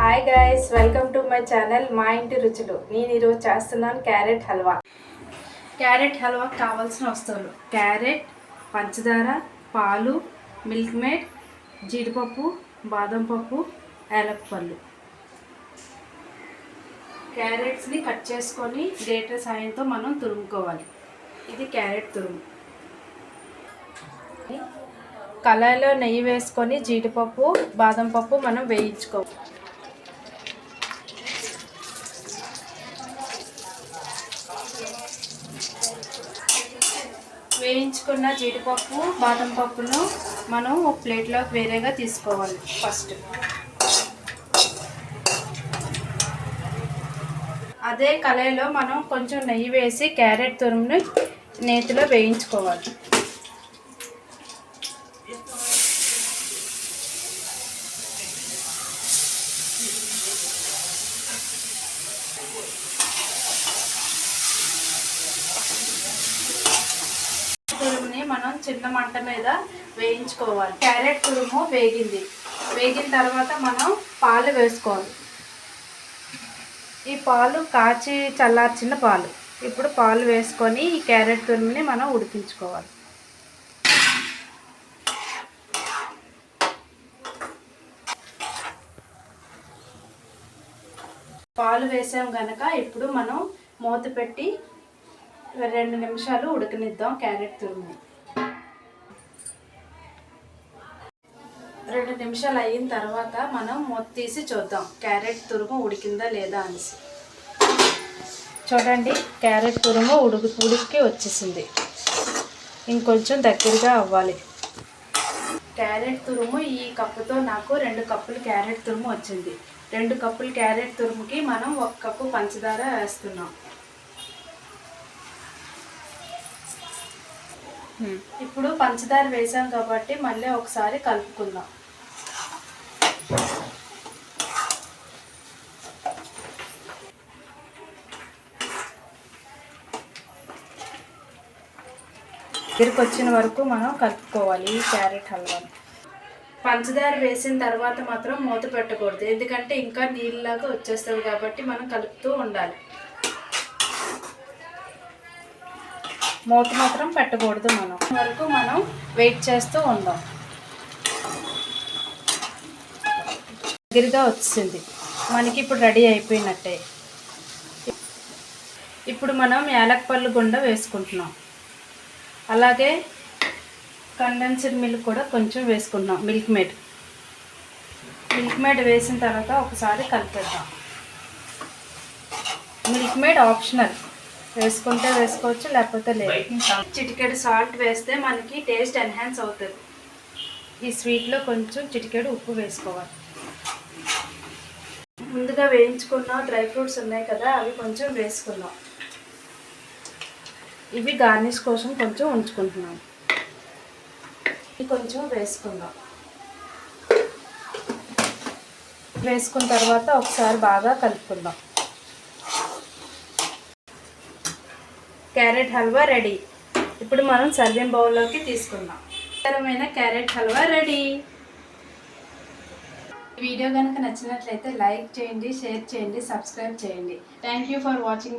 Hi guys, welcome to my channel మా ఇంటి రుచులు. నేను ఈరోజు చేస్తున్నాను క్యారెట్ హల్వా. క్యారెట్ హల్వా కావాల్సిన వస్తువులు: క్యారెట్, పంచదార, పాలు, మిల్క్ మేడ్, జీడిపప్పు, బాదం పప్పు, యాలకులు. క్యారెట్స్ని కట్ చేసుకొని గ్రేటర్ సాయంతో మనం తురుముకోవాలి. ఇది క్యారెట్ తురుము. కళాయిలో నెయ్యి వేసుకొని జీడిపప్పు, బాదం పప్పు మనం వేయించుకోవాలి. వేయించుకున్న జీడిపప్పు, బాదం పప్పును మనం ఒక ప్లేట్లోకి వేరేగా తీసుకోవాలి. ఫస్ట్ అదే కళాయిలో మనం కొంచెం నెయ్యి వేసి క్యారెట్ తురుముని నేతిలో వేయించుకోవాలి. తురుముని మనం చిన్న మంట మీద వేయించుకోవాలి. క్యారెట్ తురుము వేగిన తర్వాత మనం పాలు వేసుకోవాలి. ఈ పాలు కాచి చల్లార్చిన పాలు. ఇప్పుడు పాలు వేసుకొని ఈ క్యారెట్ తురుముని మనం ఉడికించుకోవాలి. పాలు వేసాం కనుక ఇప్పుడు మనం మూత పెట్టి 2 నిమిషాలు ఉడకనిద్దాం క్యారెట్ తురుముని. 2 నిమిషాలు అయిన తర్వాత మనం మూత తీసి చూద్దాం క్యారెట్ తురుము ఉడికిందా లేదా అనేసి. చూడండి, క్యారెట్ తురుము ఉడికి వచ్చేసింది. ఇంకొంచెం దగ్గరగా అవ్వాలి. క్యారెట్ తురుము ఈ కప్పుతో నాకు 2 కప్పులు క్యారెట్ తురుము వచ్చింది. 2 కప్పులు క్యారెట్ తురుముకి మనం 1 కప్పు పంచదార వేస్తున్నాం. ఇప్పుడు పంచదార వేసాం కాబట్టి మళ్ళీ ఒకసారి కలుపుకుందాం. దగ్గరికి వచ్చిన వరకు మనం కలుపుకోవాలి ఈ క్యారెట్ హల్వాని. పంచదార వేసిన తర్వాత మాత్రం మూత పెట్టకూడదు, ఎందుకంటే ఇంకా నీళ్ళలాగా వచ్చేస్తుంది కాబట్టి మనం కలుపుతూ ఉండాలి. మూత మాత్రం పెట్టకూడదు. మనం వరకు మనం వెయిట్ చేస్తూ ఉందాం. దగ్గరగా వచ్చింది మనకి. ఇప్పుడు రెడీ అయిపోయినట్టే. ఇప్పుడు మనం యాలకులు గుండ వేసుకుంటున్నాం. అలాగే కండెన్స్డ్ మిల్క్ కూడా కొంచెం వేసుకుంటున్నాం. మిల్క్ మేడ్ వేసిన తర్వాత ఒకసారి కలిపేద్దాం. మిల్క్ మేడ్ ఆప్షనల్, వేసుకుంటే వేసుకోవచ్చు, లేకపోతే లేదు. చిటికెడు సాల్ట్ వేస్తే మనకి టేస్ట్ ఎన్హాన్స్ అవుతుంది. ఈ స్వీట్లో కొంచెం చిటికెడు ఉప్పు వేసుకోవాలి. ముందుగా వేయించుకున్న డ్రై ఫ్రూట్స్ ఉన్నాయి కదా, అవి కొంచెం వేసుకున్నాం. ఇవి గార్నిష్ కోసం కొంచెం ఉంచుకుంటున్నాం. ఇవి కొంచెం వేసుకుందాం. వేసుకున్న తర్వాత ఒకసారి బాగా కలుపుకుందాం. Carrot halwa ready. ఇప్పుడు మనం సర్వింగ్ బౌల్లోకి తీసుకుందాం. రుచికరమైన క్యారెట్ హల్వా రెడీ. ఈ వీడియో కనుక నచ్చినట్లయితే లైక్ చేయండి, షేర్ చేయండి, సబ్స్క్రైబ్ చేయండి. Thank you for watching.